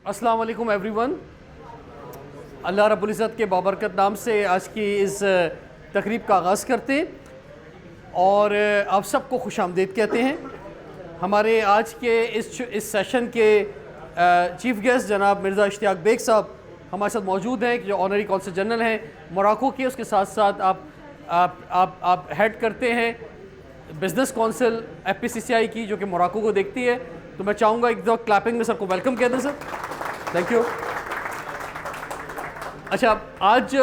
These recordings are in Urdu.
السلام علیکم ایوری ون. اللہ رب العزت کے بابرکت نام سے آج کی اس تقریب کا آغاز کرتے ہیں اور آپ سب کو خوش آمدید کہتے ہیں. ہمارے آج کے اس سیشن کے چیف گیسٹ جناب مرزا اشتیاق بیگ صاحب ہمارے ساتھ موجود ہیں جو آنری کونسل جنرل ہیں موراکو کے. اس کے ساتھ ساتھ آپ ہیڈ کرتے ہیں بزنس کونسل ایف پی سی سی آئی کی جو کہ موراکو کو دیکھتی ہے. تو میں چاہوں گا ایک دفعہ کلیپنگ میں سب کو ویلکم کہہ دیں سر. Thank you. اچھا, آج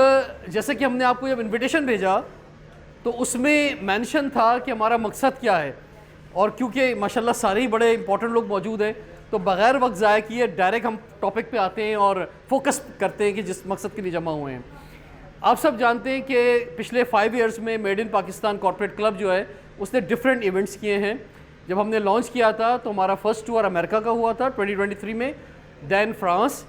جیسے کہ ہم نے آپ کو جب انویٹیشن بھیجا تو اس میں مینشن تھا کہ ہمارا مقصد کیا ہے, اور کیونکہ ماشاءاللہ سارے ہی بڑے امپورٹنٹ لوگ موجود ہیں تو بغیر وقت ضائع کیے ڈائریکٹ ہم ٹاپک پہ آتے ہیں اور فوکس کرتے ہیں کہ جس مقصد کے لیے جمع ہوئے ہیں. آپ سب جانتے ہیں کہ پچھلے 5 ایئرس میں made in Pakistan corporate club جو ہے اس نے ڈفرینٹ ایونٹس کیے ہیں. جب ہم نے لانچ کیا تھا تو ہمارا فرسٹ ٹور امریکہ کا ہوا تھا 2023 میں, دین فرانس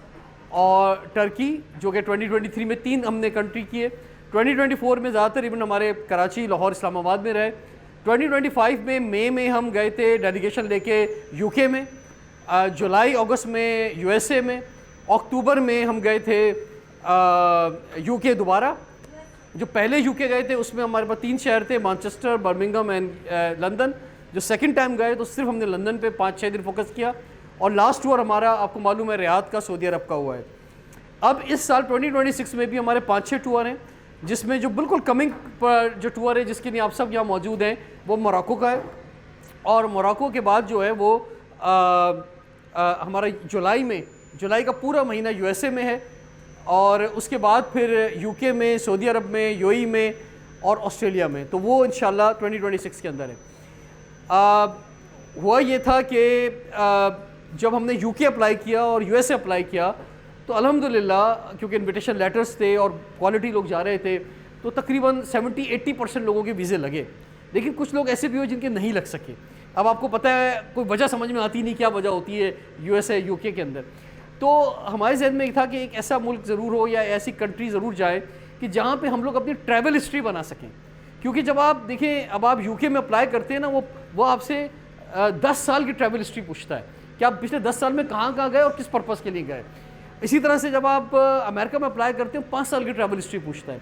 اور ٹرکی جو کہ 2023 میں 3 ہم نے کنٹری کیے. 2024 میں زیادہ تر ایونٹ ہمارے کراچی, لاہور, اسلام آباد میں رہے. 2025 میں مئی میں ہم گئے تھے ڈیلیگیشن لے کے یو کے میں, جولائی اگست میں یو ایس اے میں, اکتوبر میں ہم گئے تھے یو کے دوبارہ. جو پہلے یو کے گئے تھے اس میں ہمارے پاس 3 شہر تھے, مانچسٹر, برمنگھم اینڈ لندن. جو سیکنڈ ٹائم گئے تو صرف ہم نے لندن پہ 5-6 دن فوکس کیا, اور لاسٹ ٹور ہمارا آپ کو معلوم ہے ریاض کا, سعودی عرب کا ہوا ہے. اب اس سال 2026 میں بھی ہمارے 5-6 ٹور ہیں, جس میں جو بالکل کمنگ پر جو ٹور ہے جس کے لیے آپ سب یہاں موجود ہیں وہ موراکو کا ہے. اور موراکو کے بعد جو ہے وہ ہمارا جولائی کا پورا مہینہ یو ایس اے میں ہے, اور اس کے بعد پھر یو کے میں, سعودی عرب میں, یو ای میں اور آسٹریلیا میں. تو وہ انشاءاللہ 2026 کے اندر ہے. ہوا یہ تھا کہ جب ہم نے یو کے اپلائی کیا اور یو ایس اے اپلائی کیا تو الحمدللہ کیونکہ انویٹیشن لیٹرز تھے اور کوالٹی لوگ جا رہے تھے تو تقریباً 70-80% لوگوں کے ویزے لگے. لیکن کچھ لوگ ایسے بھی ہوئے جن کے نہیں لگ سکے. اب آپ کو پتہ ہے کوئی وجہ سمجھ میں آتی نہیں کیا وجہ ہوتی ہے یو ایس اے یو کے اندر. تو ہمارے ذہن میں ایک تھا کہ ایک ایسا ملک ضرور ہو یا ایسی کنٹری ضرور جائے کہ جہاں پہ ہم لوگ اپنی ٹریول ہسٹری بنا سکیں. کیونکہ جب آپ دیکھیں اب آپ یو کے میں اپلائی کرتے ہیں نا وہ آپ سے 10 سال کی ٹریول ہسٹری پوچھتا ہے کہ آپ پچھلے 10 سال میں کہاں گئے اور کس پرپس کے لیے گئے. اسی طرح سے جب آپ امریکہ میں اپلائی کرتے ہیں 5 سال کی ٹریول ہسٹری پوچھتا ہے.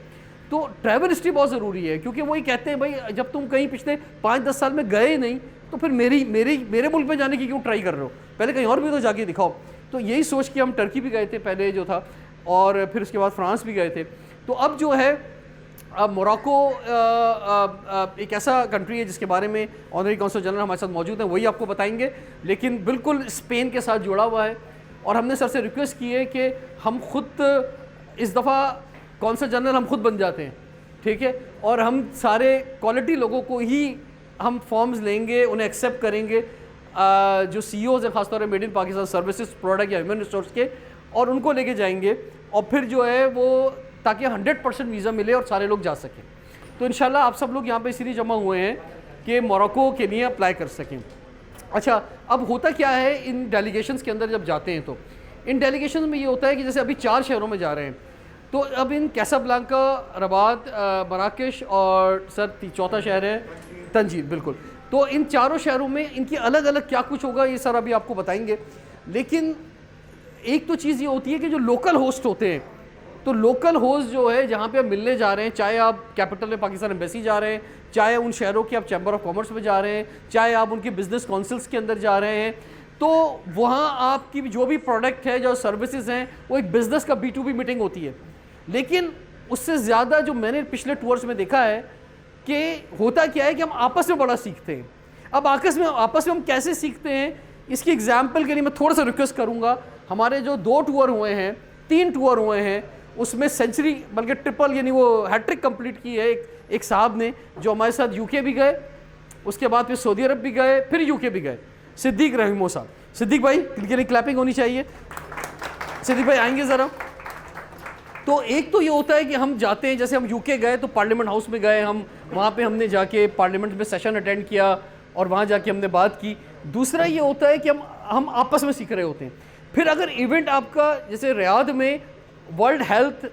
تو ٹریول ہسٹری بہت ضروری ہے, کیونکہ وہی کہتے ہیں بھائی جب تم کہیں پچھلے 5-10 سال میں گئے نہیں تو پھر میرے ملک میں جانے کی کیوں ٹرائی کر رہے ہو, پہلے کہیں اور بھی تو جا کے دکھاؤ. تو یہی سوچ کے ہم ٹرکی بھی گئے تھے پہلے جو تھا, اور پھر اس کے بعد فرانس بھی گئے تھے. تو اب جو ہے اب موراکو ایک ایسا کنٹری ہے جس کے بارے میں آنری کونسل جنرل ہمارے ساتھ موجود ہیں, وہی آپ کو بتائیں گے. لیکن بالکل اسپین کے ساتھ جڑا ہوا ہے, اور ہم نے سر سے ریکویسٹ کی ہے کہ ہم خود اس دفعہ کونسل جنرل ہم خود بن جاتے ہیں, ٹھیک ہے, اور ہم سارے کوالٹی لوگوں کو ہی ہم فارمز لیں گے, انہیں ایکسیپٹ کریں گے جو سی اوز ہیں خاص طور پہ made in Pakistan services product یا ہیومن ریسورس کے, اور ان کو لے کے جائیں گے. اور پھر جو ہے وہ تاکہ 100% ویزا ملے اور سارے لوگ جا سکیں. تو انشاءاللہ آپ سب لوگ یہاں پہ اسی لیے جمع ہوئے ہیں کہ موراکو کے لیے اپلائی کر سکیں. اچھا, اب ہوتا کیا ہے ان ڈیلیگیشنز کے اندر جب جاتے ہیں تو ان ڈیلیگیشنز میں یہ ہوتا ہے کہ جیسے ابھی 4 شہروں میں جا رہے ہیں, تو اب ان کیسابلانکا, رباط, مراکش اور سر 4تھا شہر ہے تنجید. بالکل. تو ان 4 شہروں میں ان کی الگ الگ کیا کچھ ہوگا یہ سر ابھی آپ کو بتائیں گے. لیکن ایک تو چیز یہ ہوتی ہے کہ جو لوکل ہوسٹ ہوتے ہیں, تو لوکل ہوسٹ جو ہے جہاں پہ آپ ملنے جا رہے ہیں, چاہے آپ کیپٹل میں پاکستان ایمبیسی جا رہے ہیں, چاہے ان شہروں کی آپ چیمبر آف کامرس میں جا رہے ہیں, چاہے آپ ان کی بزنس کونسلس کے اندر جا رہے ہیں, تو وہاں آپ کی جو بھی پروڈکٹ ہے, جو سروسز ہیں, وہ ایک بزنس کا B2B میٹنگ ہوتی ہے. لیکن اس سے زیادہ جو میں نے پچھلے ٹورز میں دیکھا ہے کہ ہوتا کیا ہے کہ ہم آپس میں بڑا سیکھتے ہیں. اب آپس میں ہم کیسے سیکھتے ہیں, اس کی ایگزامپل کے لیے میں تھوڑا سا ریکویسٹ کروں گا. ہمارے جو 2 ٹور ہوئے ہیں, 3 ٹور ہوئے ہیں, اس میں سینچری بلکہ ٹرپل یعنی وہ ہیٹرک کمپلیٹ کی ہے ایک صاحب نے جو ہمارے ساتھ یو کے بھی گئے, اس کے بعد پھر سعودی عرب بھی گئے, پھر یو کے بھی گئے, صدیق رحیمو صاحب. صدیق بھائی کے لیے کلیپنگ ہونی چاہیے. صدیق بھائی آئیں گے ذرا. تو ایک تو یہ ہوتا ہے کہ ہم جاتے ہیں, جیسے ہم یو کے گئے تو پارلیمنٹ ہاؤس میں گئے, ہم وہاں پہ ہم نے جا کے پارلیمنٹ میں سیشن اٹینڈ کیا اور وہاں جا کے ہم نے بات کی. دوسرا یہ ہوتا ہے کہ ہم آپس میں سیکھ رہے ہوتے ہیں. پھر اگر ایونٹ آپ کا جیسے ریاض میں ورلڈ ہیلتھ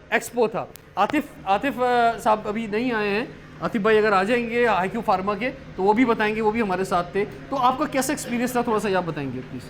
ایکسپو تھا, عاطف صاحب ابھی نہیں آئے ہیں, عاطف بھائی اگر آ جائیں گے آئی کیو فارما کے تو وہ بھی بتائیں گے, وہ بھی ہمارے ساتھ تھے. تو آپ کا کیسا ایکسپیرینس تھا, تھوڑا سا آپ بتائیں گے پلیز.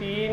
3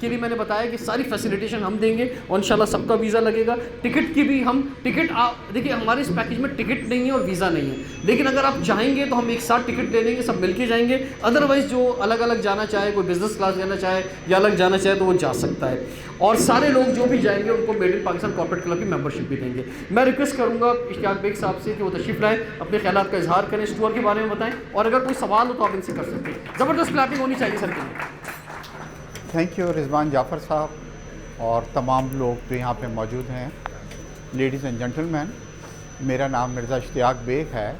کے لیے میں نے بتایا کہ ساری فیسیلیٹیشن ہم دیں گے اور انشاءاللہ سب کا ویزا لگے گا. ٹکٹ کی بھی ہم دیکھیے ہمارے اس پیکیج میں ٹکٹ نہیں ہے اور ویزا نہیں ہے, لیکن اگر آپ چاہیں گے تو ہم ایک ساتھ ٹکٹ دے دیں گے, سب مل کے جائیں گے. ادروائز جو الگ الگ جانا چاہے, کوئی بزنس کلاس جانا چاہے یا الگ جانا چاہے تو وہ جا سکتا ہے. اور سارے لوگ جو بھی جائیں گے ان کو made in Pakistan corporate club کی ممبرشپ بھی دیں گے. میں ریکویسٹ کروں گا اشتیاق بیگ صاحب سے کہ وہ تشریف لائیں, اپنے خیالات کا اظہار کریں, اس ٹور کے بارے میں بتائیں, اور اگر کوئی سوال ہو تو آپ ان سے کر سکتے ہیں. زبردست کلیپنگ ہونی چاہیے سر کے لیے. تھینک یو رضوان جعفر صاحب اور تمام لوگ جو یہاں پہ موجود ہیں. لیڈیز اینڈ جینٹل مین, میرا نام مرزا اشتیاق بیگ ہے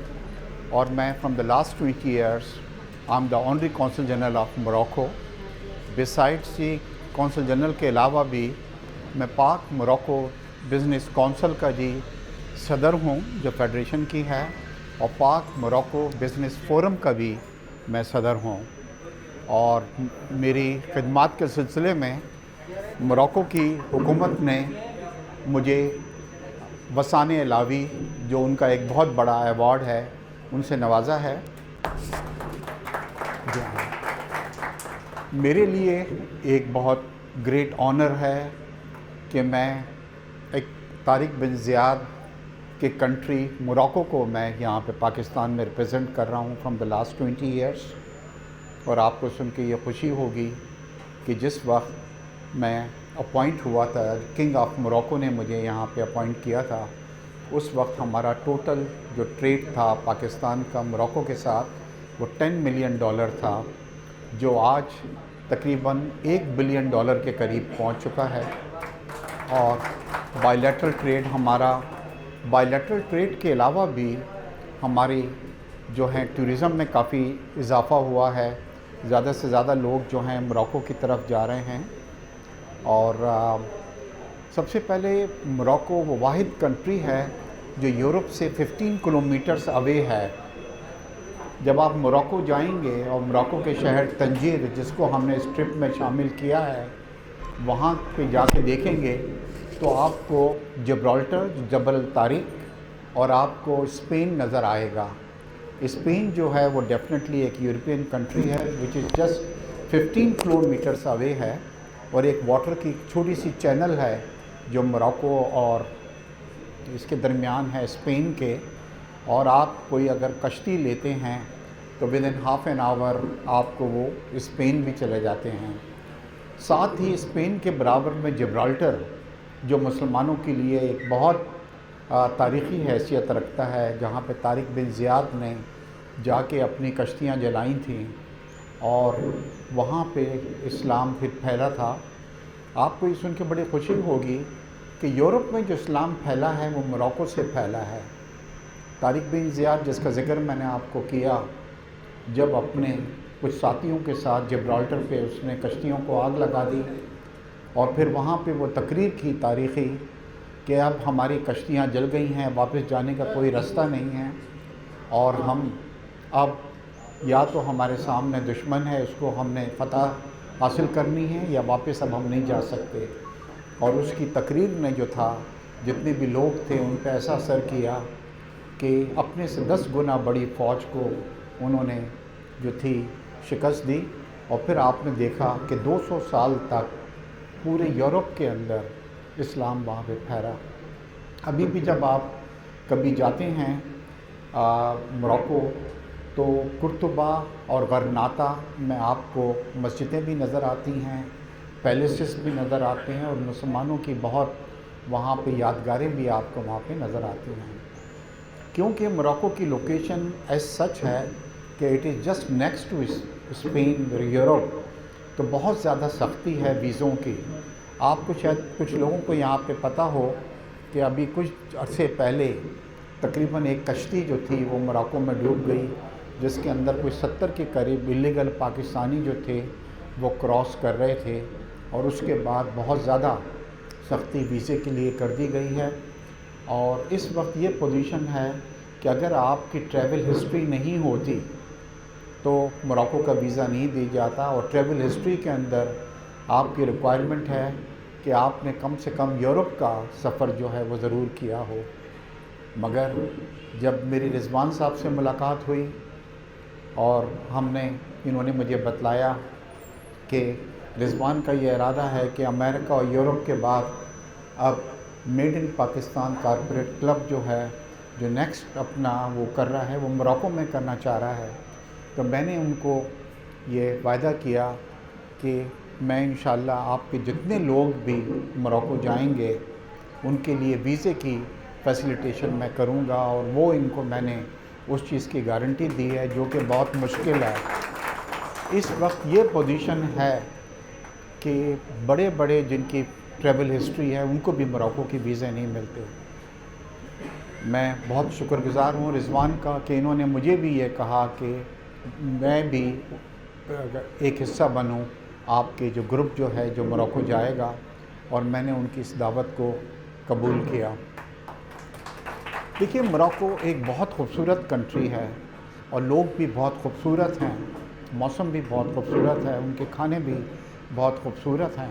اور میں from the last 20 years I am the only consul general of Morocco. Besides جی کونسل جنرل کے علاوہ بھی میں پاک موروکو بزنس کونسل کا جی صدر ہوں جو فیڈریشن کی ہے, اور پاک موروکو بزنس فورم کا بھی میں صدر ہوں. اور میری خدمات کے سلسلے میں موروکو کی حکومت نے مجھے وسان علاوی جو ان کا ایک بہت بڑا ایوارڈ ہے ان سے نوازا ہے. میرے لیے ایک بہت گریٹ آنر ہے کہ میں ایک طارق بن زیاد کے کنٹری موروکو کو میں یہاں پہ پاکستان میں ریپرزینٹ کر رہا ہوں فرام دا لاسٹ 20 ایئرس. اور آپ کو سن کے یہ خوشی ہوگی کہ جس وقت میں اپوائنٹ ہوا تھا, کنگ آف موروکو نے مجھے یہاں پہ اپوائنٹ کیا تھا, اس وقت ہمارا ٹوٹل جو ٹریڈ تھا پاکستان کا موروکو کے ساتھ وہ $10 ملین تھا, جو آج تقریباً $1 بلین کے قریب پہنچ چکا ہے. اور بائیلیٹرل ٹریڈ بائیلیٹرل ٹریڈ کے علاوہ بھی ہماری جو ہیں ٹورزم میں کافی اضافہ ہوا ہے. زیادہ سے زیادہ لوگ جو ہیں موروکو کی طرف جا رہے ہیں. اور سب سے پہلے موروکو وہ واحد کنٹری ہے جو یورپ سے 15 کلومیٹرز اوے ہے. جب آپ موروکو جائیں گے اور موروکو کے شہر تنجیر جس کو ہم نے اس ٹرپ میں شامل کیا ہے وہاں پہ جا کے دیکھیں گے تو آپ کو جبرالٹر جبل طارق اور آپ کو اسپین نظر آئے گا. اسپین جو ہے وہ ڈیفینیٹلی ایک یورپین کنٹری ہے وچ از جسٹ 15 کلومیٹرز اوے ہے, اور ایک واٹر کی چھوٹی سی چینل ہے جو موروکو اور اس کے درمیان ہے اسپین کے. اور آپ کوئی اگر کشتی لیتے ہیں تو with in half an hour آپ کو وہ اسپین بھی چلے جاتے ہیں. ساتھ ہی اسپین کے برابر میں جبرالٹر جو مسلمانوں کے لیے ایک بہت تاریخی حیثیت رکھتا ہے, جہاں پہ طارق بن زیاد نے جا کے اپنی کشتیاں جلائیں تھیں اور وہاں پہ اسلام پھر پھیلا تھا. آپ کو یہ سن کے بڑی خوشی ہوگی کہ یورپ میں جو اسلام پھیلا ہے وہ موروکو سے پھیلا ہے. طارق بن زیاد جس کا ذکر میں نے آپ کو کیا, جب اپنے کچھ ساتھیوں کے ساتھ جبرالٹر پہ اس نے کشتیوں کو آگ لگا دی اور پھر وہاں پہ وہ تقریر کی تاریخی کہ اب ہماری کشتیاں جل گئی ہیں, واپس جانے کا کوئی راستہ نہیں ہے, اور ہم اب یا تو ہمارے سامنے دشمن ہے, اس کو ہم نے فتح حاصل کرنی ہے, یا واپس اب ہم نہیں جا سکتے. اور اس کی تقریر نے جو تھا جتنے بھی لوگ تھے ان پہ ایسا اثر کیا کہ اپنے سے 10 گنا بڑی فوج کو انہوں نے جو تھی شکست دی. اور پھر آپ نے دیکھا کہ 200 سال تک پورے یورپ کے اندر اسلام وہاں پہ پھیلا. ابھی بھی جب آپ کبھی جاتے ہیں موروکو تو قرطبہ اور غرناطہ میں آپ کو مسجدیں بھی نظر آتی ہیں, پیلیسز بھی نظر آتے ہیں, اور مسلمانوں کی بہت وہاں پہ یادگاریں بھی آپ کو وہاں پہ نظر آتی ہیں. کیونکہ موروکو کی لوکیشن ایز سچ ہے کہ it is just next to Spain Europe, تو بہت زیادہ سختی ہے ویزوں کی. آپ کو شاید کچھ لوگوں کو یہاں پہ پتہ ہو کہ ابھی کچھ عرصے پہلے تقریباً ایک کشتی جو تھی وہ موروکو میں ڈوب گئی, جس کے اندر کوئی 70 کے قریب الیگل پاکستانی جو تھے وہ کراس کر رہے تھے, اور اس کے بعد بہت زیادہ سختی ویزے کے لیے کر دی گئی ہے. اور اس وقت یہ پوزیشن ہے کہ اگر آپ کی ٹریول ہسٹری نہیں ہوتی تو موروکو کا ویزا نہیں دی جاتا, اور ٹریول ہسٹری کے اندر آپ کی ریکوائرمنٹ ہے کہ آپ نے کم سے کم یورپ کا سفر جو ہے وہ ضرور کیا ہو. مگر جب میری رضوان صاحب سے ملاقات ہوئی اور انہوں نے مجھے بتلایا کہ رضوان کا یہ ارادہ ہے کہ امریکہ اور یورپ کے بعد اب made in Pakistan corporate club جو ہے، جو نیکسٹ اپنا وہ کر رہا ہے، وہ موراکو میں کرنا چاہ رہا ہے۔ تو میں نے ان کو یہ وعدہ کیا کہ میں انشاءاللہ آپ کے جتنے لوگ بھی موراکو جائیں گے ان کے لیے ویزے کی فیسیلیٹیشن میں کروں گا، اور وہ ان کو میں نے اس چیز کی گارنٹی دی ہے جو کہ بہت مشکل ہے۔ اس وقت یہ پوزیشن ہے کہ بڑے بڑے جن کی ٹریول ہسٹری ہے ان کو بھی موراکو کی ویزے نہیں ملتے۔ میں بہت شکر گزار ہوں رضوان کا کہ انہوں نے مجھے بھی یہ کہا کہ میں بھی ایک حصہ بنوں آپ کے جو گروپ جو ہے جو موراکو جائے گا، اور میں نے ان کی اس دعوت کو قبول کیا۔ دیکھیے، موراکو ایک بہت خوبصورت کنٹری ہے اور لوگ بھی بہت خوبصورت ہیں، موسم بھی بہت خوبصورت ہے، ان کے کھانے بھی بہت خوبصورت ہیں۔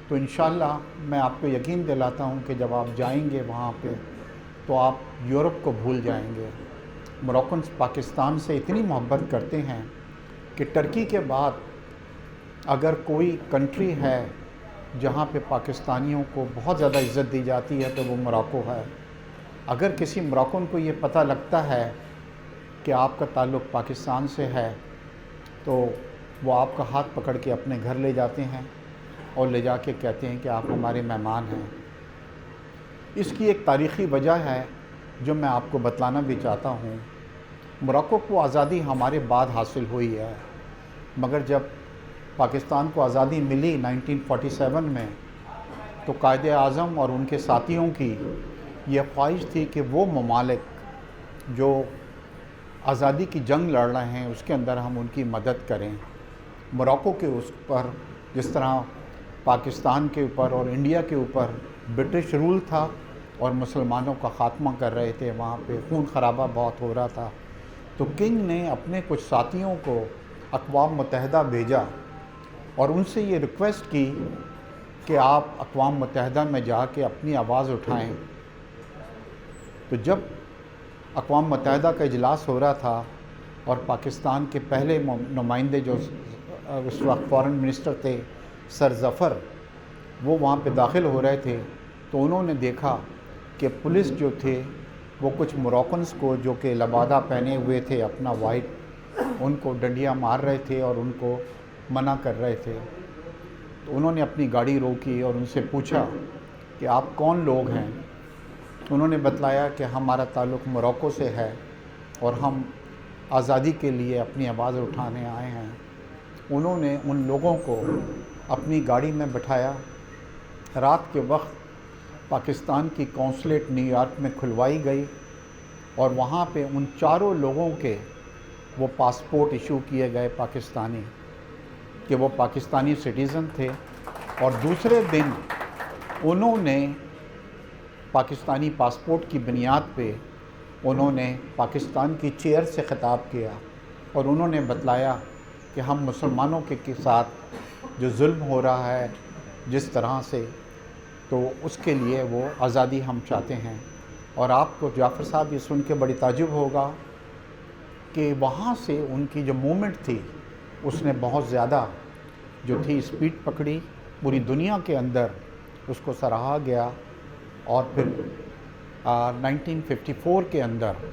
تو انشاءاللہ میں آپ کو یقین دلاتا ہوں کہ جب آپ جائیں گے وہاں پہ تو آپ یورپ کو بھول جائیں گے۔ موراکنز پاکستان سے اتنی محبت کرتے ہیں کہ ٹرکی کے بعد اگر کوئی کنٹری ہے جہاں پہ پاکستانیوں کو بہت زیادہ عزت دی جاتی ہے تو وہ موراکو ہے۔ اگر کسی موراکن کو یہ پتہ لگتا ہے کہ آپ کا تعلق پاکستان سے ہے تو وہ آپ کا ہاتھ پکڑ کے اپنے گھر لے جاتے ہیں اور لے جا کے کہتے ہیں کہ آپ ہمارے مہمان ہیں۔ اس کی ایک تاریخی وجہ ہے جو میں آپ کو بتلانا بھی چاہتا ہوں۔ موراکو کو آزادی ہمارے بعد حاصل ہوئی ہے، مگر جب پاکستان کو آزادی ملی 1947 میں تو قائد اعظم اور ان کے ساتھیوں کی یہ خواہش تھی کہ وہ ممالک جو آزادی کی جنگ لڑ رہے ہیں اس کے اندر ہم ان کی مدد کریں۔ موراکو کے اس پر جس طرح پاکستان کے اوپر اور انڈیا کے اوپر برٹش رول تھا اور مسلمانوں کا خاتمہ کر رہے تھے، وہاں پہ خون خرابہ بہت ہو رہا تھا، تو کنگ نے اپنے کچھ ساتھیوں کو اقوام متحدہ بھیجا اور ان سے یہ ریکویسٹ کی کہ آپ اقوام متحدہ میں جا کے اپنی آواز اٹھائیں۔ تو جب اقوام متحدہ کا اجلاس ہو رہا تھا اور پاکستان کے پہلے نمائندے جو اس وقت فارن منسٹر تھے سر ظفر، وہ وہاں پہ داخل ہو رہے تھے، تو انہوں نے دیکھا کہ پولیس جو تھے وہ کچھ موراکنز کو جو کہ لبادہ پہنے ہوئے تھے اپنا وائٹ، ان کو ڈنڈیاں مار رہے تھے اور ان کو منع کر رہے تھے۔ تو انہوں نے اپنی گاڑی روکی اور ان سے پوچھا کہ آپ کون لوگ ہیں؟ انہوں نے بتلایا کہ ہمارا تعلق موراکو سے ہے اور ہم آزادی کے لیے اپنی آواز اٹھانے آئے ہیں۔ انہوں نے ان لوگوں کو اپنی گاڑی میں بٹھایا۔ رات کے وقت پاکستان کی قونصلیٹ نیو یارک میں کھلوائی گئی اور وہاں پہ ان چاروں لوگوں کے وہ پاسپورٹ ایشو کیے گئے پاکستانی، کہ وہ پاکستانی سٹیزن تھے، اور دوسرے دن انہوں نے پاکستانی پاسپورٹ کی بنیاد پہ انہوں نے پاکستان کی چیئر سے خطاب کیا اور انہوں نے بتلایا کہ ہم مسلمانوں کے ساتھ جو ظلم ہو رہا ہے جس طرح سے، تو اس کے لیے وہ آزادی ہم چاہتے ہیں۔ اور آپ کو جعفر صاحب یہ سن کے بڑی تعجب ہوگا کہ وہاں سے ان کی جو موومنٹ تھی اس نے بہت زیادہ جو تھی اسپیڈ پکڑی، پوری دنیا کے اندر اس کو سراہا گیا، اور پھر 1954 کے اندر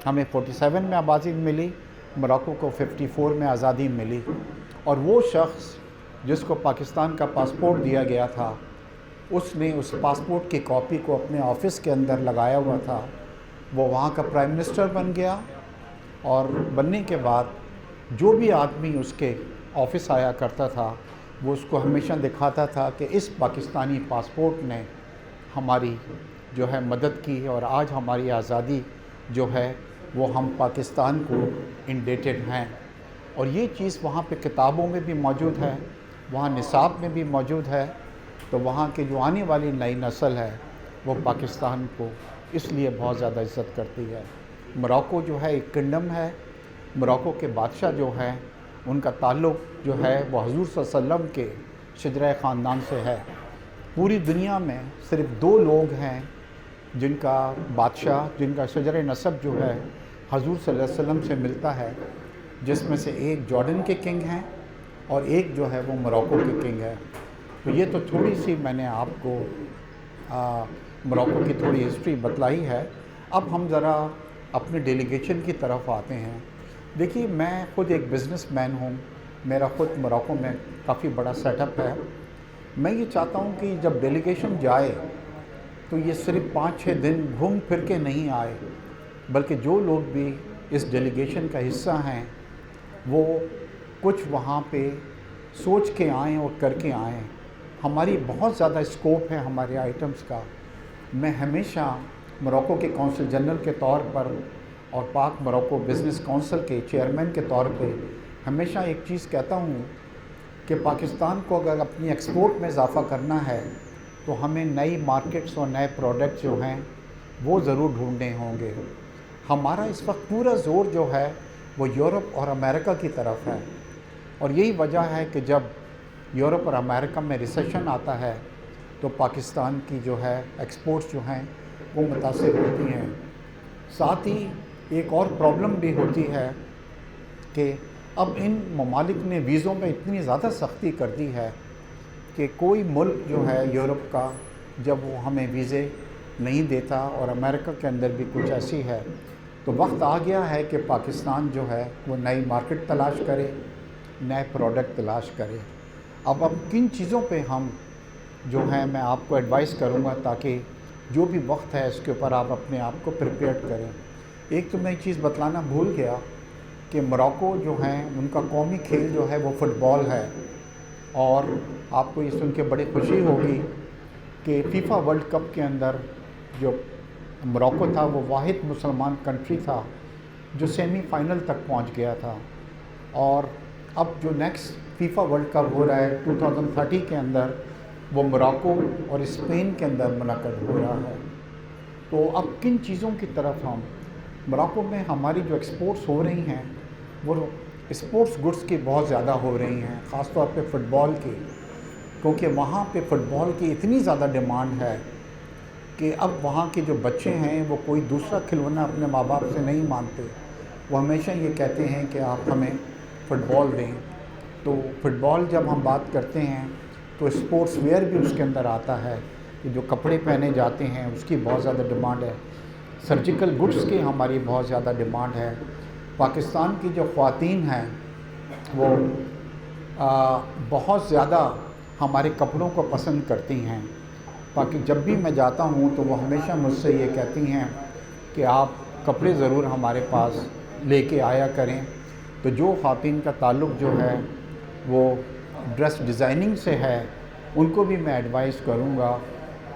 ہمیں 47 میں آزادی ملی، موراکو کو 54 میں آزادی ملی، اور وہ شخص جس کو پاکستان کا پاسپورٹ دیا گیا تھا اس نے اس پاسپورٹ کی کاپی کو اپنے آفس کے اندر لگایا ہوا تھا۔ وہ وہاں کا پرائم منسٹر بن گیا، اور بننے کے بعد جو بھی آدمی اس کے آفس آیا کرتا تھا وہ اس کو ہمیشہ دکھاتا تھا کہ اس پاکستانی پاسپورٹ نے ہماری جو ہے مدد کی، اور آج ہماری آزادی جو ہے وہ ہم پاکستان کو انڈیٹڈ ہیں۔ اور یہ چیز وہاں پہ کتابوں میں بھی موجود ہے، وہاں نصاب میں بھی موجود ہے۔ تو وہاں کی جو آنے والی نئی نسل ہے وہ پاکستان کو اس لیے بہت زیادہ عزت کرتی ہے۔ موراکو جو ہے ایک کنگڈم ہے۔ موراکو کے بادشاہ جو ہے ان کا تعلق جو ہے وہ حضور صلی اللہ علیہ وسلم کے شجرہ خاندان سے ہے۔ پوری دنیا میں صرف 2 لوگ ہیں جن کا بادشاہ، جن کا شجرہ نسب جو ہے حضور صلی اللہ علیہ وسلم سے ملتا ہے، جس میں سے ایک جارڈن کے کنگ ہیں اور ایک جو ہے وہ موروکو کے کنگ ہے. تو یہ تو تھوڑی سی میں نے آپ کو موروکو کی تھوڑی ہسٹری بتلائی ہے. اب ہم ذرا اپنے ڈیلیگیشن کی طرف آتے ہیں. دیکھیے میں خود ایک بزنس مین ہوں, میرا خود موروکو میں کافی بڑا سیٹ اپ ہے. میں یہ چاہتا ہوں کہ جب ڈیلیگیشن جائے تو یہ صرف 5-6 دن گھوم پھر کے نہیں آئے, بلکہ جو لوگ بھی اس ڈیلیگیشن کا حصہ ہیں وہ کچھ وہاں پہ سوچ کے آئیں اور کر کے آئیں. ہماری بہت زیادہ اسکوپ ہے ہمارے آئٹمس کا. میں ہمیشہ موروکو کے کونسل جنرل کے طور پر اور پاک موروکو بزنس کونسل کے چیئرمین کے طور پہ ہمیشہ ایک چیز کہتا ہوں کہ پاکستان کو اگر اپنی ایکسپورٹ میں اضافہ کرنا ہے تو ہمیں نئی مارکیٹس اور نئے پروڈکٹس جو ہیں وہ ضرور ڈھونڈنے ہوں گے. ہمارا اس وقت پورا زور جو ہے وہ یورپ اور امریکہ کی طرف ہے, اور یہی وجہ ہے کہ جب یورپ اور امریکہ میں ریسیشن آتا ہے تو پاکستان کی جو ہے ایکسپورٹس جو ہیں وہ متاثر ہوتی ہیں. ساتھ ہی ایک اور پرابلم بھی ہوتی ہے کہ اب ان ممالک نے ویزوں میں اتنی زیادہ سختی کر دی ہے کہ کوئی ملک جو ہے یورپ کا جب وہ ہمیں ویزے نہیں دیتا, اور امریکہ کے اندر بھی کچھ ایسی ہے, تو وقت آ گیا ہے کہ پاکستان جو ہے وہ نئی مارکیٹ تلاش کرے, نئے پروڈکٹ تلاش کرے. اب کن چیزوں پہ ہم جو ہیں میں آپ کو ایڈوائز کروں گا تاکہ جو بھی وقت ہے اس کے اوپر آپ اپنے آپ کو پریپیئرڈ کریں. ایک تو میں ایک چیز بتلانا بھول گیا کہ موروکو جو ہیں ان کا قومی کھیل جو ہے وہ فٹ بال ہے, اور آپ کو یہ سن کے بڑی خوشی ہوگی کہ فیفا ورلڈ کپ کے اندر جو موروکو تھا وہ واحد مسلمان کنٹری تھا جو سیمی فائنل تک پہنچ گیا تھا. اور اب جو نیکسٹ فیفا ورلڈ کپ ہو رہا ہے 2030 کے اندر وہ موروکو اور اسپین کے اندر منعقد ہو رہا ہے. تو اب کن چیزوں کی طرف ہم موروکو میں ہماری جو ایکسپورٹس ہو رہی ہیں وہ اسپورٹس گڈس کی بہت زیادہ ہو رہی ہیں, خاص طور پہ فٹ بال کی, کیونکہ وہاں پہ فٹ بال کی اتنی زیادہ ڈیمانڈ ہے کہ اب وہاں کے جو بچے ہیں وہ کوئی دوسرا کھلونا اپنے ماں باپ سے نہیں مانگتے, وہ ہمیشہ یہ کہتے ہیں کہ آپ ہمیں فٹ بال دیں. تو فٹ بال جب ہم بات کرتے ہیں تو اسپورٹس ویئر بھی اس کے اندر آتا ہے کہ جو کپڑے پہنے جاتے ہیں اس کی بہت زیادہ ڈیمانڈ ہے. سرجیکل گڈس کی ہماری بہت زیادہ ڈیمانڈ ہے. پاکستان کی جو خواتین ہیں وہ بہت زیادہ ہمارے کپڑوں کو پسند کرتی ہیں. باقی جب بھی میں جاتا ہوں تو وہ ہمیشہ مجھ سے یہ کہتی ہیں کہ آپ کپڑے ضرور ہمارے پاس لے کے آیا کریں. تو جو خواتین کا تعلق جو ہے وہ ڈریس ڈیزائننگ سے ہے ان کو بھی میں ایڈوائز کروں گا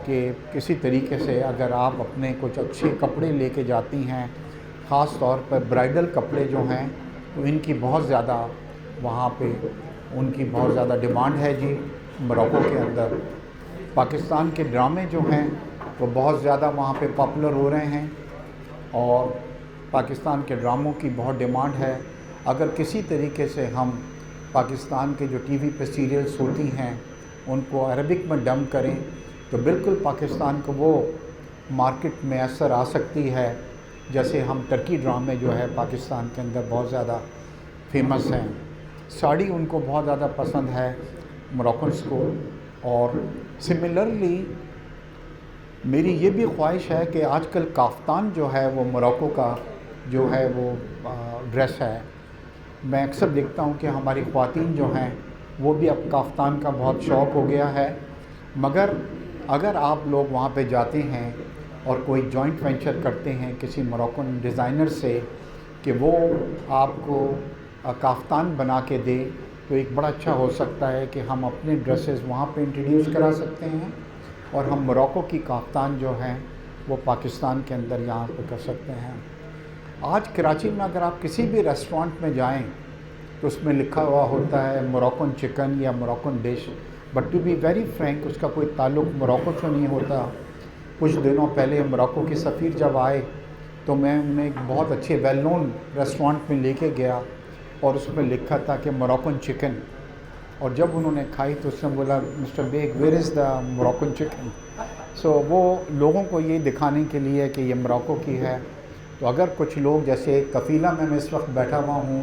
کہ کسی طریقے سے اگر آپ اپنے کچھ اچھے کپڑے لے کے جاتی ہیں, خاص طور پر برائڈل کپڑے جو ہیں تو ان کی بہت زیادہ وہاں پہ ان کی بہت زیادہ ڈیمانڈ ہے جی موروکو کے اندر. پاکستان کے ڈرامے جو ہیں وہ بہت زیادہ وہاں پہ پاپولر ہو رہے ہیں اور پاکستان کے ڈراموں کی بہت ڈیمانڈ ہے. اگر کسی طریقے سے ہم پاکستان کے جو ٹی وی پہ سیریلز ہوتی ہیں ان کو عربک میں ڈب کریں تو بالکل پاکستان کو وہ مارکیٹ میں اثر آ سکتی ہے جیسے ہم ٹرکی ڈرامے جو ہے پاکستان کے اندر بہت زیادہ فیمس ہیں. ساڑی ان کو بہت زیادہ پسند ہے موروکنس کو. اور سملرلی میری یہ بھی خواہش ہے کہ آج کل کافتان جو ہے وہ موروکو کا جو ہے وہ ڈریس ہے. میں اکثر دیکھتا ہوں کہ ہماری خواتین جو ہیں وہ بھی اب کافتان کا بہت شوق ہو گیا ہے. مگر اگر آپ لوگ وہاں پہ جاتے ہیں اور کوئی جوائنٹ وینچر کرتے ہیں کسی موروکن ڈیزائنر سے کہ وہ آپ کو کافتان بنا کے دے تو ایک بڑا اچھا ہو سکتا ہے کہ ہم اپنے ڈریسز وہاں پہ انٹروڈیوس کرا سکتے ہیں اور ہم موروکو کی کافتان جو ہیں وہ پاکستان کے اندر یہاں پہ کر سکتے ہیں. آج کراچی میں اگر آپ کسی بھی ریسٹورانٹ میں جائیں تو اس میں لکھا ہوا ہوتا ہے موروکن چکن یا Moroccan dish, but to be very frank اس کا کوئی تعلق موروکو سے نہیں ہوتا. کچھ دنوں پہلے موروکو کے سفیر جب آئے تو میں انہیں ایک بہت اچھے ویل نون ریسٹورانٹ میں لے کے گیا اور اس میں لکھا تھا کہ موروکن چکن, اور جب انہوں نے کھائی تو اس نے بولا mister Baig where is the Moroccan chicken. So وہ لوگوں کو یہ دکھانے کے لیے کہ یہ موروکو کی ہے. تو اگر کچھ لوگ جیسے کفیلہ میں اس وقت بیٹھا ہوا ہوں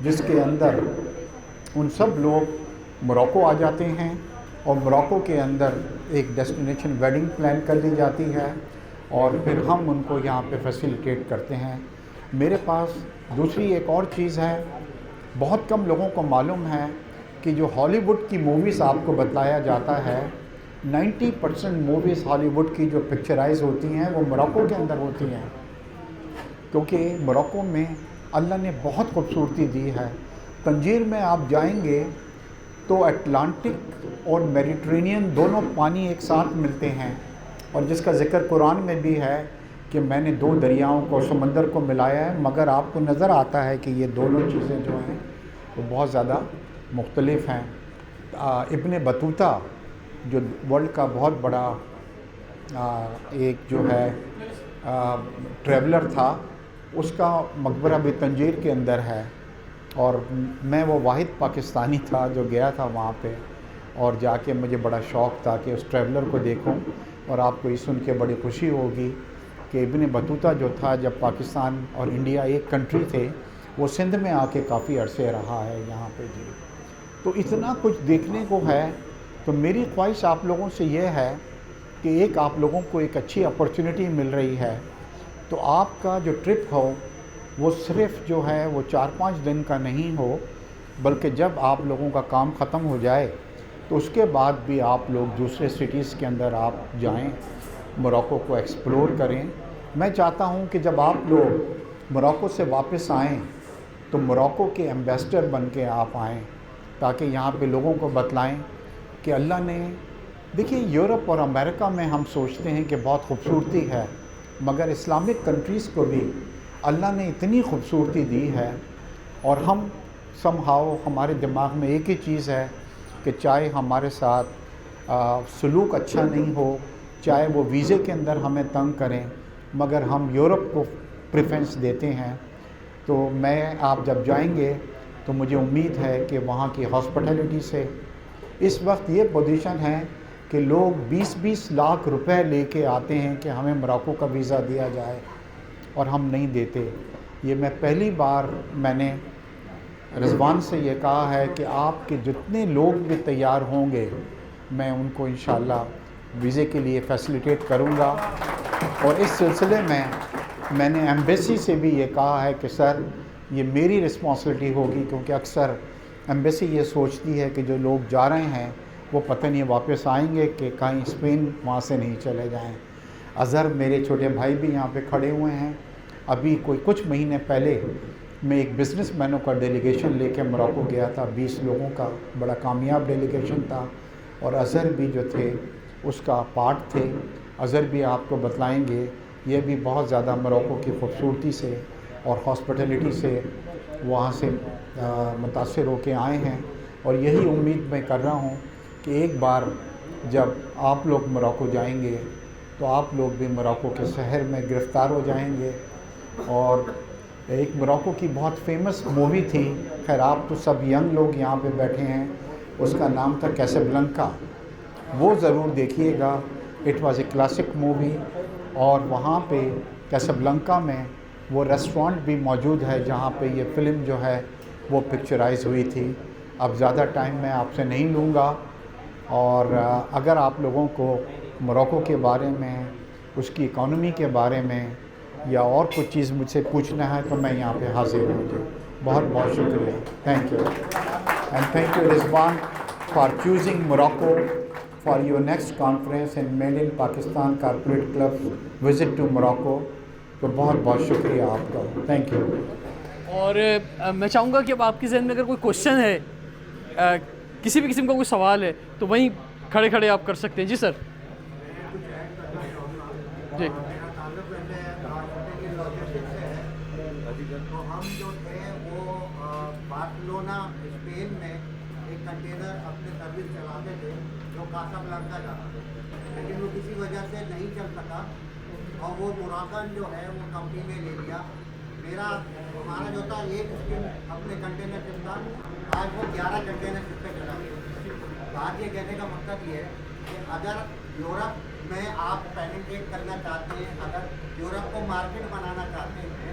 جس کے اندر ان سب لوگ موراکو آ جاتے ہیں اور موراکو کے اندر ایک ڈیسٹینیشن ویڈنگ پلان کر دی جاتی ہے اور پھر ہم ان کو یہاں پہ فیسیلیٹیٹ کرتے ہیں۔ میرے پاس دوسری ایک اور چیز ہے، بہت کم لوگوں کو معلوم ہے کہ جو ہالی ووڈ کی موویز آپ کو بتلایا جاتا ہے 90% موویز ہالی ووڈ کی جو پکچرائز ہوتی ہیں وہ موراکو کے اندر ہوتی ہیں، کیونکہ موراکو میں اللہ نے بہت خوبصورتی دی ہے۔ تنجیر میں آپ جائیں گے تو اٹلانٹک اور میڈیٹرینین دونوں پانی ایک ساتھ ملتے ہیں، اور جس کا ذکر قرآن میں بھی ہے کہ میں نے 2 دریاؤں کو سمندر کو ملایا ہے، مگر آپ کو نظر آتا ہے کہ یہ دونوں چیزیں جو ہیں وہ بہت زیادہ مختلف ہیں۔ ابن بطوطہ جو ورلڈ کا بہت بڑا ایک جو ہے ٹریولر تھا، اس کا مقبرہ بھی تنجیر کے اندر ہے، اور میں وہ واحد پاکستانی تھا جو گیا تھا وہاں پہ، اور جا کے مجھے بڑا شوق تھا کہ اس ٹریولر کو دیکھوں، اور آپ کو یہ سن کے بڑی خوشی ہوگی کہ ابن بطوطہ جو تھا جب پاکستان اور انڈیا ایک کنٹری تھے، وہ سندھ میں آ کے کافی عرصے رہا ہے یہاں پہ جی۔ تو اتنا کچھ دیکھنے کو ہے، تو میری خواہش آپ لوگوں سے یہ ہے کہ ایک آپ لوگوں کو ایک اچھی اپرچونٹی مل رہی ہے، تو آپ کا جو ٹرپ ہو وہ صرف جو ہے وہ 4-5 دن کا نہیں ہو، بلکہ جب آپ لوگوں کا کام ختم ہو جائے تو اس کے بعد بھی آپ لوگ دوسرے سٹیز کے اندر آپ جائیں، موراکو کو ایکسپلور کریں۔ میں چاہتا ہوں کہ جب آپ لوگ موراکو سے واپس آئیں تو موراکو کے ایمبیسڈر بن کے آپ آئیں، تاکہ یہاں پہ لوگوں کو بتلائیں کہ اللہ نے، دیکھیے یورپ اور امریکہ میں ہم سوچتے ہیں کہ بہت خوبصورتی ہے، مگر اسلامک کنٹریز کو بھی اللہ نے اتنی خوبصورتی دی ہے، اور ہم سم ہاؤ ہمارے دماغ میں ایک ہی چیز ہے کہ چاہے ہمارے ساتھ سلوک اچھا نہیں ہو، چاہے وہ ویزے کے اندر ہمیں تنگ کریں، مگر ہم یورپ کو پریفرنس دیتے ہیں۔ تو میں آپ جب جائیں گے تو مجھے امید ہے کہ وہاں کی ہاسپٹیلٹی سے، اس وقت یہ پوزیشن ہے کہ لوگ 20-20 لاکھ روپے لے کے آتے ہیں کہ ہمیں موراکو کا ویزا دیا جائے، اور ہم نہیں دیتے۔ یہ میں پہلی بار میں نے رضوان سے یہ کہا ہے کہ آپ کے جتنے لوگ بھی تیار ہوں گے میں ان کو انشاءاللہ ویزے کے لیے فیسیلیٹیٹ کروں گا، اور اس سلسلے میں نے ایمبیسی سے بھی یہ کہا ہے کہ سر یہ میری رسپانسبلٹی ہوگی، کیونکہ اکثر ایمبیسی یہ سوچتی ہے کہ جو لوگ جا رہے ہیں وہ پتہ نہیں واپس آئیں گے کہ کہیں اسپین وہاں سے نہیں چلے جائیں۔ اظہر میرے چھوٹے بھائی بھی یہاں پہ کھڑے ہوئے ہیں، ابھی کچھ مہینے پہلے میں ایک بزنس مینوں کا ڈیلیگیشن لے کے موراکو گیا تھا، 20 لوگوں کا بڑا کامیاب ڈیلیگیشن تھا، اور اظہر بھی جو تھے اس کا پارٹ تھے۔ اظہر بھی آپ کو بتلائیں گے، یہ بھی بہت زیادہ موراکو کی خوبصورتی سے اور ہاسپٹیلٹی سے وہاں سے متاثر ہو کے آئے ہیں، اور یہی امید میں کر رہا ہوں کہ ایک بار جب آپ لوگ موراکو جائیں گے تو آپ لوگ بھی موراکو کے شہر میں گرفتار ہو جائیں گے۔ اور ایک موراکو کی بہت فیمس مووی تھی، خیر آپ تو سب ینگ لوگ یہاں پہ بیٹھے ہیں، اس کا نام تھا کیسابلانکا، وہ ضرور دیکھیے گا، it was a classic movie. اور وہاں پہ کیسابلانکا میں وہ ریسٹورانٹ بھی موجود ہے جہاں پہ یہ فلم جو ہے وہ پکچرائز ہوئی تھی۔ اب زیادہ ٹائم میں آپ سے نہیں لوں گا، اور اگر آپ لوگوں کو موراکو کے بارے میں، اس کی اکانومی کے بارے میں یا اور کچھ چیز مجھ سے پوچھنا ہے تو میں یہاں پہ حاضر ہوں گی۔ بہت بہت شکریہ، thank you, and thank you Rizwan for choosing Morocco for your next conference in made in Pakistan corporate club visit to Morocco. تو بہت بہت شکریہ آپ کا، تھینک یو۔ اور میں چاہوں گا کہ اب آپ کے ذہن میں اگر کوئی کوشچن ہے، کسی بھی قسم کا کوئی سوال ہے تو وہیں کھڑے کھڑے آپ کر سکتے ہیں۔ جی سر، جی تو ہم جو تھے وہ بارسلونا اسپین میں ایک کنٹینر اپنے سروس چلاتے تھے جو کاسابلانکا جاتا تھا، لیکن وہ کسی وجہ سے نہیں چل سکا، اور وہ موراکن جو ہے وہ کمپنی نے لے لیا۔ ہمارا جو تھا ایک اسکیم اپنے کنٹینر شپ تھا، آج وہ 11 کنٹینر شپ پہ چلا گیا۔ بات یہ کہنے کا مقصد یہ ہے کہ اگر یورپ میں آپ پینیٹریٹ کرنا چاہتے ہیں، اگر یورپ کو مارکیٹ بنانا چاہتے ہیں،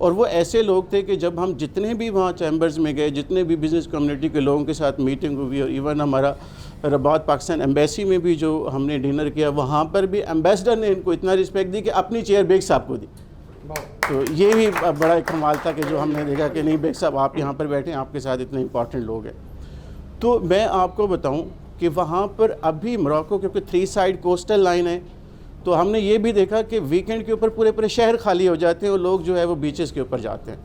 اور وہ ایسے لوگ تھے کہ جب ہم جتنے بھی وہاں چیمبرز میں گئے, جتنے بھی بزنس کمیونٹی کے لوگوں کے ساتھ میٹنگ ہوئی, اور ایون ہمارا رباط پاکستان ایمبیسی میں بھی جو ہم نے ڈنر کیا, وہاں پر بھی ایمبیسڈر نے ان کو اتنا رسپیکٹ دی کہ اپنی چیئر بیگ صاحب کو دی. تو یہ بھی بڑا ایک کمال تھا کہ جو ہم نے دیکھا کہ نہیں بیگ صاحب آپ یہاں پر بیٹھیں, آپ کے ساتھ اتنے امپورٹنٹ لوگ ہیں. تو میں آپ کو بتاؤں کہ وہاں پر ابھی موراکو کیونکہ 3 سائڈ کوسٹل لائن ہے, تو ہم نے یہ بھی دیکھا کہ ویکنڈ کے اوپر پورے شہر خالی ہو جاتے ہیں اور لوگ جو ہے وہ بیچز کے اوپر جاتے ہیں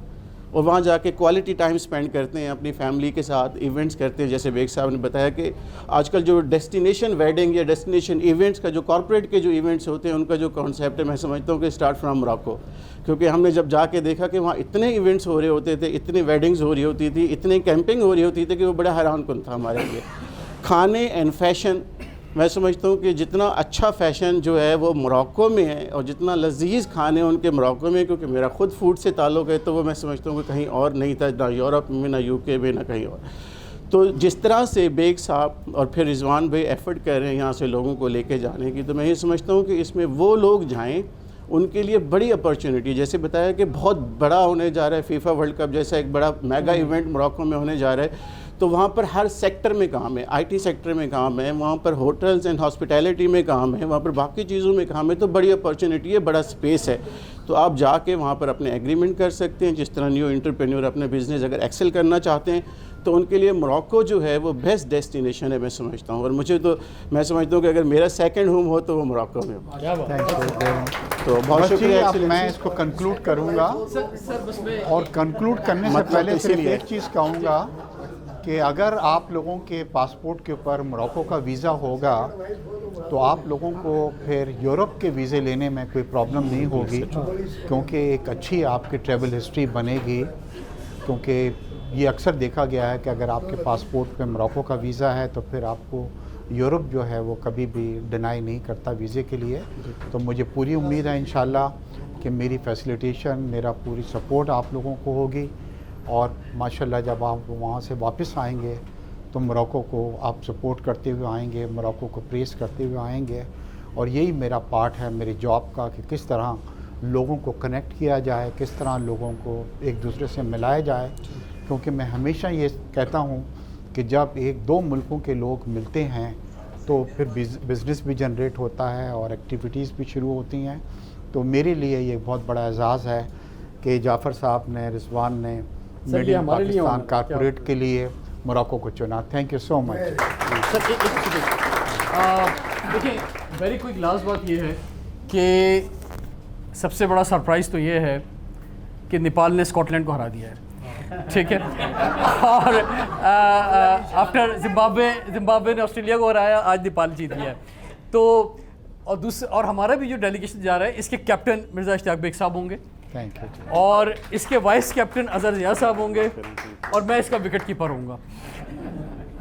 اور وہاں جا کے کوالٹی ٹائم سپینڈ کرتے ہیں, اپنی فیملی کے ساتھ ایونٹس کرتے ہیں. جیسے بیگ صاحب نے بتایا کہ آج کل جو ڈیسٹینیشن ویڈنگ یا ڈیسٹینیشن ایونٹس کا جو کارپوریٹ کے جو ایونٹس ہوتے ہیں ان کا جو کانسیپٹ ہے, میں سمجھتا ہوں کہ اسٹارٹ فرام موراکو, کیونکہ ہم نے جب جا کے دیکھا کہ وہاں اتنے ایونٹس ہو رہے ہوتے تھے, اتنی ویڈنگز ہو رہی ہوتی تھی, اتنی کیمپنگ ہو رہی ہوتی تھی کہ وہ بڑا حیران کن تھا ہمارے لیے. کھانے اینڈ فیشن, میں سمجھتا ہوں کہ جتنا اچھا فیشن جو ہے وہ موراکو میں ہے اور جتنا لذیذ کھانے ان کے موراکو میں, کیونکہ میرا خود فوڈ سے تعلق ہے, تو وہ میں سمجھتا ہوں کہ کہیں اور نہیں تھا, نہ یورپ میں, نہ UK میں, نہ کہیں اور. تو جس طرح سے بیگ صاحب اور پھر رضوان بھائی ایفرٹ کر رہے ہیں یہاں سے لوگوں کو لے کے جانے کی, تو میں یہ سمجھتا ہوں کہ اس میں وہ لوگ جائیں ان کے لیے بڑی اپرچونٹی. جیسے بتایا کہ بہت بڑا ہونے جا رہا ہے فیفا ورلڈ کپ جیسا ایک بڑا میگا ایونٹ موراکو میں ہونے جا رہا ہے, تو وہاں پر ہر سیکٹر میں کام ہے, IT سیکٹر میں کام ہے, وہاں پر ہوٹلز اینڈ ہاسپٹیلٹی میں کام ہے, وہاں پر باقی چیزوں میں کام ہے. تو بڑی اپرچونٹی ہے, بڑا سپیس ہے. تو آپ جا کے وہاں پر اپنے ایگریمنٹ کر سکتے ہیں. جس طرح نیو انٹرپرینیور اپنے بزنس اگر ایکسل کرنا چاہتے ہیں تو ان کے لیے موراکو جو ہے وہ بیسٹ ڈیسٹینیشن ہے, میں سمجھتا ہوں. اور مجھے تو میں سمجھتا ہوں کہ اگر میرا سیکنڈ ہوم ہو تو وہ موراکو میں ہو. تو بہت شکریہ. میں اس کو کنکلوڈ کروں گا, اور کنکلوڈ کرنے سے پہلے صرف ایک چیز کہوں گا کہ اگر آپ لوگوں کے پاسپورٹ کے اوپر موراکو کا ویزا ہوگا تو آپ لوگوں کو پھر یورپ کے ویزے لینے میں کوئی پرابلم نہیں ہوگی, کیونکہ ایک اچھی آپ کی ٹریول ہسٹری بنے گی. کیونکہ یہ اکثر دیکھا گیا ہے کہ اگر آپ کے پاسپورٹ پہ موراکو کا ویزا ہے تو پھر آپ کو یورپ جو ہے وہ کبھی بھی ڈینائی نہیں کرتا ویزے کے لیے. تو مجھے پوری امید ہے انشاءاللہ کہ میری فیسیلیٹیشن, میرا پوری سپورٹ آپ لوگوں کو ہوگی, اور ماشاءاللہ جب آپ وہاں سے واپس آئیں گے تو موراکو کو آپ سپورٹ کرتے ہوئے آئیں گے, موراکو کو پریز کرتے ہوئے آئیں گے. اور یہی میرا پارٹ ہے میری جاب کا کہ کس طرح لوگوں کو کنیکٹ کیا جائے, کس طرح لوگوں کو ایک دوسرے سے ملایا جائے. کیونکہ میں ہمیشہ یہ کہتا ہوں کہ جب 1-2 ملکوں کے لوگ ملتے ہیں تو پھر بزنس بھی جنریٹ ہوتا ہے اور ایکٹیویٹیز بھی شروع ہوتی ہیں. تو میرے لیے یہ بہت بڑا اعزاز ہے کہ جعفر صاحب نے, رضوان نے میڈ ان پاکستان کارپوریٹ کے لیے موراکو کو چنا. تھینک یو سو مچ. سر دیکھیں ویری کوئک لاسٹ بات یہ ہے کہ سب سے بڑا سرپرائز تو یہ ہے کہ نیپال نے اسکاٹ لینڈ کو ہرا دیا ہے, ٹھیک ہے, اور آفٹر زمبابوے نے آسٹریلیا کو ہرایا, آج نیپال جیت گیا ہے. تو اور ہمارا بھی جو ڈیلیگیشن جا رہا ہے اس کے کیپٹن مرزا اشتیاق بیگ صاحب ہوں گے, اور اس کے وائس کیپٹن اظہر ضیاء صاحب ہوں گے, اور میں اس کا وکٹ کیپر ہوں گا.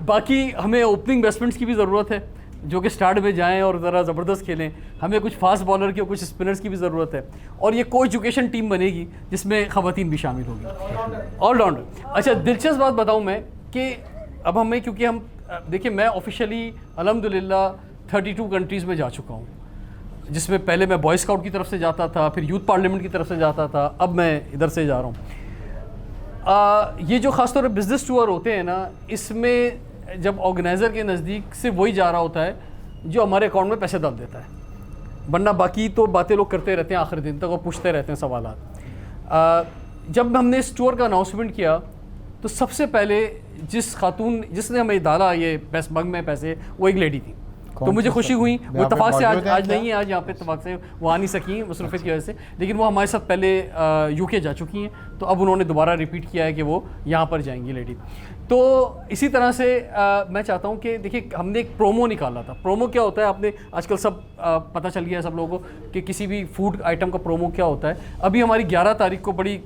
باقی ہمیں اوپننگ بیٹسمینس کی بھی ضرورت ہے جو کہ سٹارٹ میں جائیں اور ذرا زبردست کھیلیں. ہمیں کچھ فاسٹ بالر کی اور کچھ اسپنرز کی بھی ضرورت ہے, اور یہ کو ایجوکیشن ٹیم بنے گی جس میں خواتین بھی شامل ہوگی, آل راؤنڈر. اچھا دلچسپ بات بتاؤں میں کہ اب ہمیں, کیونکہ ہم دیکھیں میں آفیشیلی الحمدللہ 32 کنٹریز میں جا چکا ہوں, جس میں پہلے میں بوائے اسکاؤٹ کی طرف سے جاتا تھا, پھر یوتھ پارلیمنٹ کی طرف سے جاتا تھا, اب میں ادھر سے جا رہا ہوں. یہ جو خاص طور پہ بزنس ٹور ہوتے ہیں نا, اس میں جب آرگنائزر کے نزدیک سے وہی جا رہا ہوتا ہے جو ہمارے اکاؤنٹ میں پیسے ڈال دیتا ہے, ورنہ باقی تو باتیں لوگ کرتے رہتے ہیں آخر دن تک اور پوچھتے رہتے ہیں سوالات. جب ہم نے اس ٹور کا اناؤنسمنٹ کیا تو سب سے پہلے جس خاتون جس نے ہمیں ڈالا یہ مگ میں پیسے, وہ ایک لیڈی تھی. تو مجھے خوشی ہوئی, وہ اتفاق سے آج نہیں ہے, آج یہاں پہ اتفاق سے وہ آ نہیں سکی مصروفیت کی وجہ سے, لیکن وہ ہمارے ساتھ پہلے UK جا چکی ہیں, تو اب انہوں نے دوبارہ ریپیٹ کیا ہے کہ وہ یہاں پر جائیں گی لیڈی. تو اسی طرح سے میں چاہتا ہوں کہ دیکھیے ہم نے ایک پرومو نکالا تھا. پرومو کیا ہوتا ہے آپ نے آج کل سب پتہ چل گیا ہے سب لوگوں کو کہ کسی بھی فوڈ آئٹم کا پرومو کیا ہوتا ہے. ابھی ہماری 11 تاریخ کو بڑی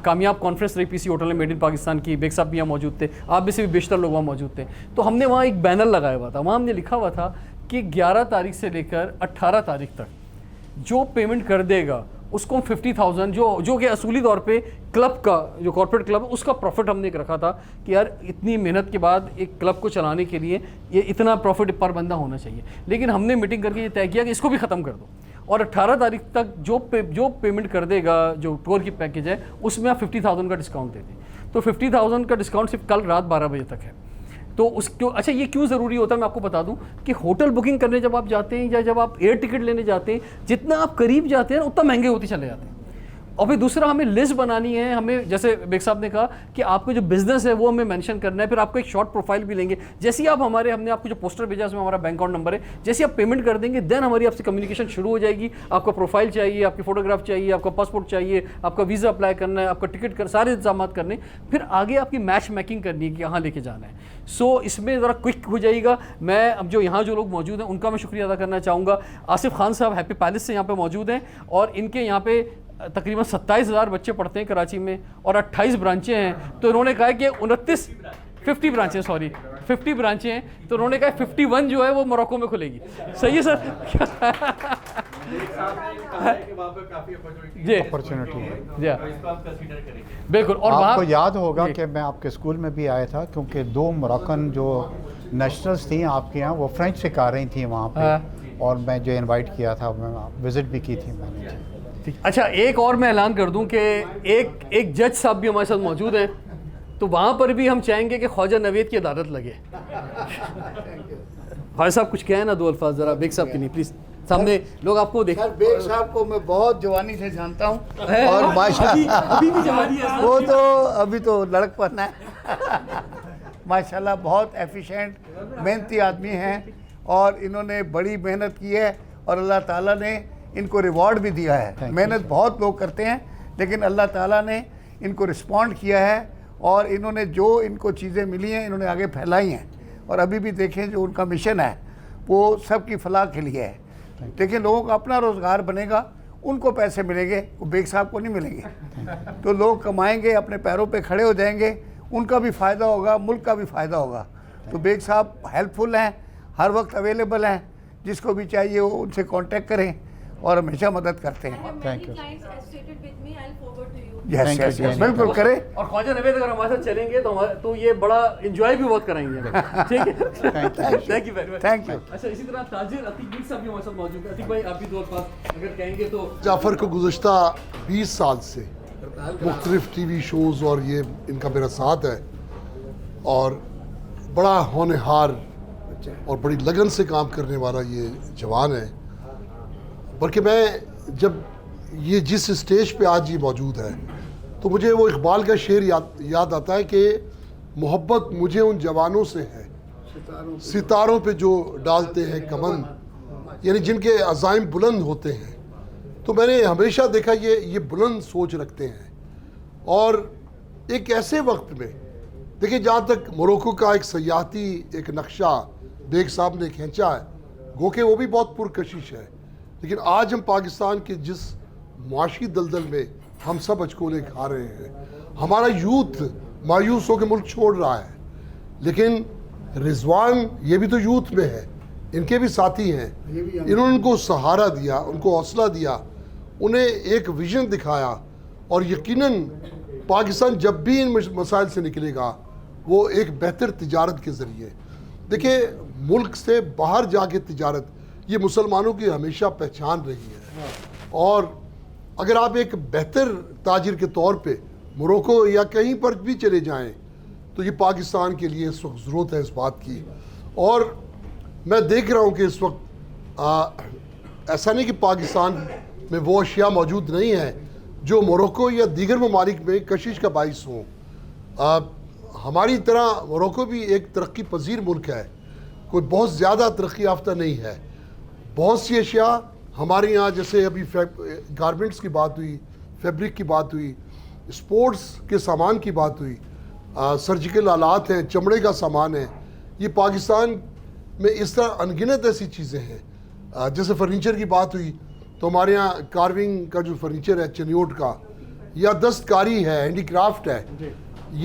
کامیاب کانفرنس رہی PC ہوٹل میں میڈ ان پاکستان کی, بیگ صاحب بھی یہاں موجود تھے, آپ میں سے بھی بیشتر لوگ وہاں موجود تھے. تو ہم نے وہاں ایک بینر لگایا ہوا تھا, وہاں ہم نے لکھا ہوا تھا کہ 11 تاریخ سے لے کر 18 تاریخ تک جو پیمنٹ کر دے گا اس کو 50,000 جو کہ اصولی طور پہ کلب کا جو کارپوریٹ کلب ہے اس کا پروفٹ ہم نے رکھا تھا کہ یار اتنی محنت کے بعد ایک کلب کو چلانے کے لیے یہ اتنا پروفٹ پر بندہ ہونا چاہیے. لیکن ہم نے میٹنگ کر کے یہ طے کیا کہ اس کو بھی ختم کر دو, اور 18 تاریخ تک جو پیمنٹ کر دے گا جو ٹور کی پیکیج ہے اس میں آپ 50,000 کا ڈسکاؤنٹ دیتے ہیں. تو 50,000 کا ڈسکاؤنٹ صرف کل رات 12 بجے تک ہے. تو اچھا یہ کیوں ضروری ہوتا ہے میں آپ کو بتا دوں کہ ہوٹل بکنگ کرنے جب آپ جاتے ہیں یا جب آپ ایئر ٹکٹ لینے جاتے ہیں جتنا آپ قریب جاتے ہیں اتنا مہنگے ہوتے چلے جاتے ہیں. اور پھر دوسرا ہمیں لسٹ بنانی ہے, ہمیں جیسے بیگ صاحب نے کہا کہ آپ کا جو بزنس ہے وہ ہمیں مینشن کرنا ہے, پھر آپ کو ایک شارٹ پروفائل بھی لیں گے. جیسے ہی آپ ہم نے آپ کو جو پوسٹر بھیجا اس میں ہمارا بینک اکاؤنٹ نمبر ہے, جیسے آپ پیمنٹ کر دیں گے دین ہماری آپ سے کمیونیکیشن شروع ہو جائے گی. آپ کا پروفائل چاہیے, آپ کی فوٹوگراف چاہیے, آپ کا پاسپورٹ چاہیے, آپ کا ویزا اپلائی کرنا ہے, آپ کا ٹکٹ سارے انتظامات کرنے, پھر آگے آپ کی میچ میکنگ کرنی ہے کہ کہاں لے کے جانا ہے. سو اس میں ذرا کوئک ہو جائے گا. میں اب جو یہاں جو لوگ موجود ہیں ان کا میں شکریہ ادا کرنا چاہوں گا. آصف خان صاحب ہیپی پیلس سے یہاں پہ موجود ہیں اور ان کے یہاں پہ تقریباً 27,000 بچے پڑھتے ہیں کراچی میں اور 28 برانچیں ہیں. تو انہوں نے کہا کہ 50 برانچیں ہیں, تو انہوں نے کہا 51 جو ہے وہ موروکو میں کھلے گی. صحیح ہے سر؟ جی اپرچونٹی ہے جی بالکل. اور آپ کو یاد ہوگا کہ میں آپ کے اسکول میں بھی آیا تھا کیونکہ 2 موروکن جو نیشنلز تھیں آپ کے یہاں وہ فرینچ سکھا رہی تھیں وہاں پہ, اور میں جو انوائٹ کیا تھا میں وزٹ بھی کی تھی میں نے. اچھا ایک اور میں اعلان کر دوں کہ ایک جج صاحب بھی ہمارے ساتھ موجود ہیں, تو وہاں پر بھی ہم چاہیں گے کہ خواجہ نوید کی عدالت لگے. خواجہ صاحب کچھ کہیں نا 2 الفاظ ذرا بیگ صاحب کے لیے پلیز. سامنے لوگ آپ کو دیکھیں. بیگ صاحب کو میں بہت جوانی سے جانتا ہوں اور ماشاءاللہ وہ تو ابھی تو لڑک پن ہے. ماشاءاللہ بہت ایفیشینٹ محنتی آدمی ہیں اور انہوں نے بڑی محنت کی ہے اور اللہ تعالیٰ نے ان کو ریوارڈ بھی دیا ہے. محنت بہت لوگ کرتے ہیں لیکن اللہ تعالیٰ نے ان کو رسپونڈ کیا ہے اور انہوں نے جو ان کو چیزیں ملی ہیں انہوں نے آگے پھیلائی ہیں. اور ابھی بھی دیکھیں جو ان کا مشن ہے وہ سب کی فلاح کے لیے ہے. دیکھیں لوگوں کا اپنا روزگار بنے گا, ان کو پیسے ملیں گے, وہ بیگ صاحب کو نہیں ملیں گے. تو لوگ کمائیں گے, اپنے پیروں پہ کھڑے ہو جائیں گے, ان کا بھی فائدہ ہوگا, ملک کا بھی فائدہ ہوگا. تو بیگ صاحب ہیلپ فل ہیں, ہر وقت اویلیبل ہیں, جس کو بھی چاہیے وہ ان سے کانٹیکٹ کریں اور ہمیشہ مدد کرتے ہیں. Thank you. یس بالکل کریں. اور خواجہ نوید اگر ہمارے ساتھ چلیں گے تو یہ بڑا انجوائے بھی بہت کرائیں گے. ٹھیک ہے, thank you very much. Thank you. اچھا اسی طرح تاجر عتیق میر صاحب بھی ہمارے ساتھ موجود ہیں. عتیق بھائی آپ بھی 2 الفاظ اگر کہیں گے تو. جعفر کو گزشتہ 20 سال سے مختلف ٹی وی شوز اور یہ ان کا میرا ساتھ ہے اور بڑا ہونہار اور بڑی لگن سے کام کرنے والا یہ جوان ہے. بلکہ میں جب یہ جس اسٹیج پہ آج یہ موجود ہے تو مجھے وہ اقبال کا شعر یاد آتا ہے کہ محبت مجھے ان جوانوں سے ہے ستاروں پہ جو ڈالتے ہیں کمند, یعنی جن کے عزائم بلند ہوتے ہیں. تو میں نے ہمیشہ دیکھا یہ بلند سوچ رکھتے ہیں اور ایک ایسے وقت میں دیکھیں جہاں تک موروکو کا ایک سیاحتی ایک نقشہ بیگ صاحب نے کھینچا ہے, گو کہ وہ بھی بہت پرکشش ہے, لیکن آج ہم پاکستان کے جس معاشی دلدل میں ہم سب اچکولے کھا رہے ہیں, ہمارا یوتھ مایوس ہو کے ملک چھوڑ رہا ہے. لیکن رضوان یہ بھی تو یوتھ میں ہے, ان کے بھی ساتھی ہیں, انہوں نے ان کو سہارا دیا, ان کو حوصلہ دیا, انہیں ایک ویژن دکھایا اور یقیناً پاکستان جب بھی ان مسائل سے نکلے گا وہ ایک بہتر تجارت کے ذریعے. دیکھیں ملک سے باہر جا کے تجارت یہ مسلمانوں کی ہمیشہ پہچان رہی ہے, اور اگر آپ ایک بہتر تاجر کے طور پہ موروکو یا کہیں پر بھی چلے جائیں تو یہ پاکستان کے لیے اس وقت ضرورت ہے اس بات کی. اور میں دیکھ رہا ہوں کہ اس وقت ایسا نہیں کہ پاکستان میں وہ اشیاء موجود نہیں ہیں جو موروکو یا دیگر ممالک میں کشش کا باعث ہوں. ہماری طرح موروکو بھی ایک ترقی پذیر ملک ہے, کوئی بہت زیادہ ترقی یافتہ نہیں ہے. بہت سی اشیاء ہمارے یہاں جیسے ابھی گارمنٹس کی بات ہوئی, فیبرک کی بات ہوئی, اسپورٹس کے سامان کی بات ہوئی, سرجیکل آلات ہیں, چمڑے کا سامان ہے, یہ پاکستان میں اس طرح انگنت ایسی چیزیں ہیں. جیسے فرنیچر کی بات ہوئی تو ہمارے یہاں کارونگ کا جو فرنیچر ہے چنیوٹ کا, یا دستکاری ہے, ہینڈی کرافٹ ہے,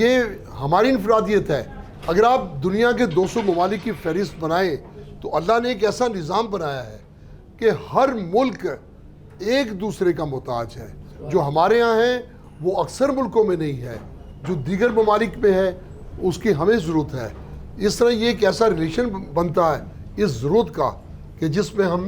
یہ ہماری انفرادیت ہے. اگر آپ دنیا کے 200 ممالک کی فہرست بنائیں تو اللہ نے ایک ایسا نظام بنایا ہے کہ ہر ملک ایک دوسرے کا محتاج ہے. جو ہمارے یہاں ہے وہ اکثر ملکوں میں نہیں ہے, جو دیگر ممالک میں ہے اس کی ہمیں ضرورت ہے. اس طرح یہ ایک ایسا ریلیشن بنتا ہے اس ضرورت کا کہ جس میں ہم